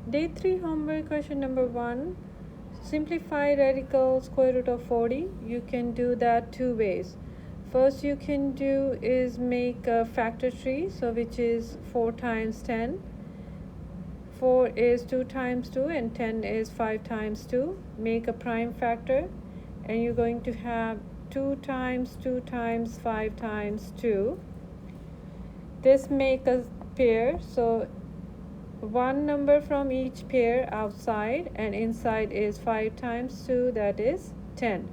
Day 3 homework question number 1. Simplify radical square root of 40. You can do that two ways. First you can do is make a factor tree, so which is 4 times 10. 4 is 2 times 2 and 10 is 5 times 2. Make a prime factor and you're going to have 2 times 2 times 5 times 2. This make a pair, so one number from each pair outside and inside is 5 times 2, that is 10.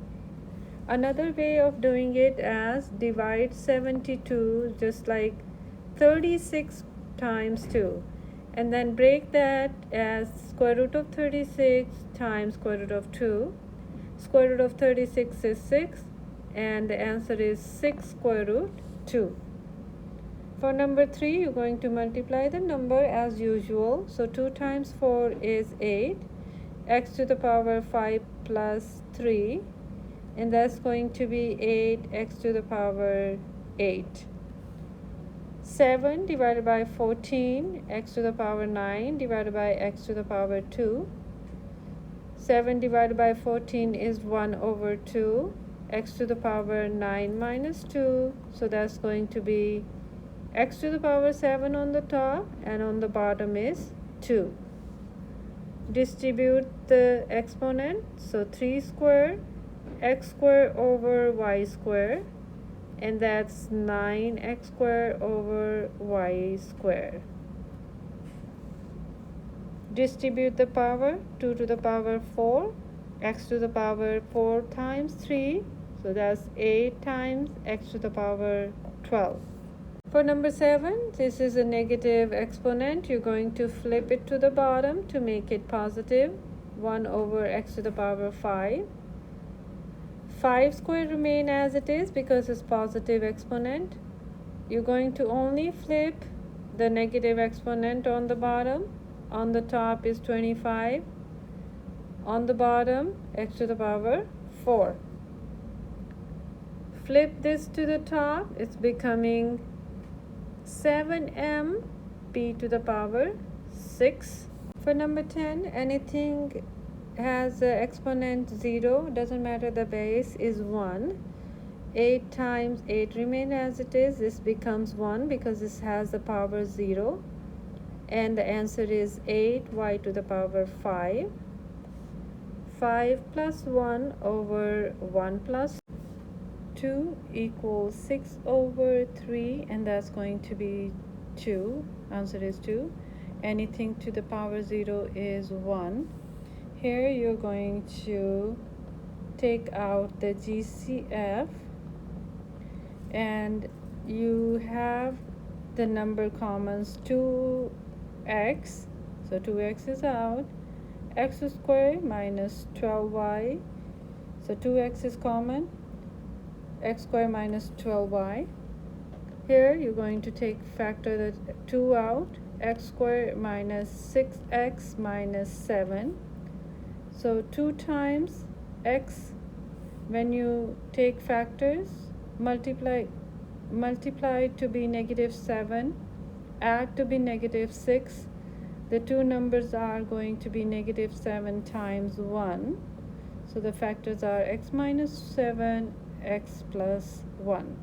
Another way of doing it as divide 72 just like 36 times 2 and then break that as square root of 36 times square root of 2. Square root of 36 is 6 and the answer is 6 square root 2. For number 3, you're going to multiply the number as usual. So 2 times 4 is 8, x to the power 5 plus 3, and that's going to be 8x to the power 8. 7 divided by 14, x to the power 9 divided by x to the power 2. 7 divided by 14 is 1 over 2, x to the power 9 minus 2, so that's going to be x to the power 7 on the top and on the bottom is 2. Distribute the exponent, so 3 square x square over y square, and that's 9x square over y square. Distribute the power, 2 to the power 4, x to the power 4 times 3, so that's 8 times x to the power 12. For number 7, this is a negative exponent. You're going to flip it to the bottom to make it positive. 1 over x to the power 5. 5 square remain as it is because it's positive exponent. You're going to only flip the negative exponent on the bottom. On the top is 25. On the bottom, x to the power 4. Flip this to the top. It's becoming 7m p to the power 6. For number 10, anything has an exponent 0, doesn't matter the base, is 1. 8 times 8 remain as it is. This becomes 1 because this has the power 0. And the answer is 8y to the power 5. 5 plus 1 over 1 plus 2 equals 6 over 3, and that's going to be 2. Answer is 2. Anything to the power 0 is 1. Here you're going to take out the GCF and you have the number commons 2x, so 2x is out, x squared minus 12y, so 2x is common, x squared minus 12y. Here you're going to take factor the 2 out, x squared minus 6x minus 7. So 2 times x, when you take factors, multiply to be negative 7, add to be negative 6. The two numbers are going to be negative 7 times 1. So the factors are x minus 7, x plus 1.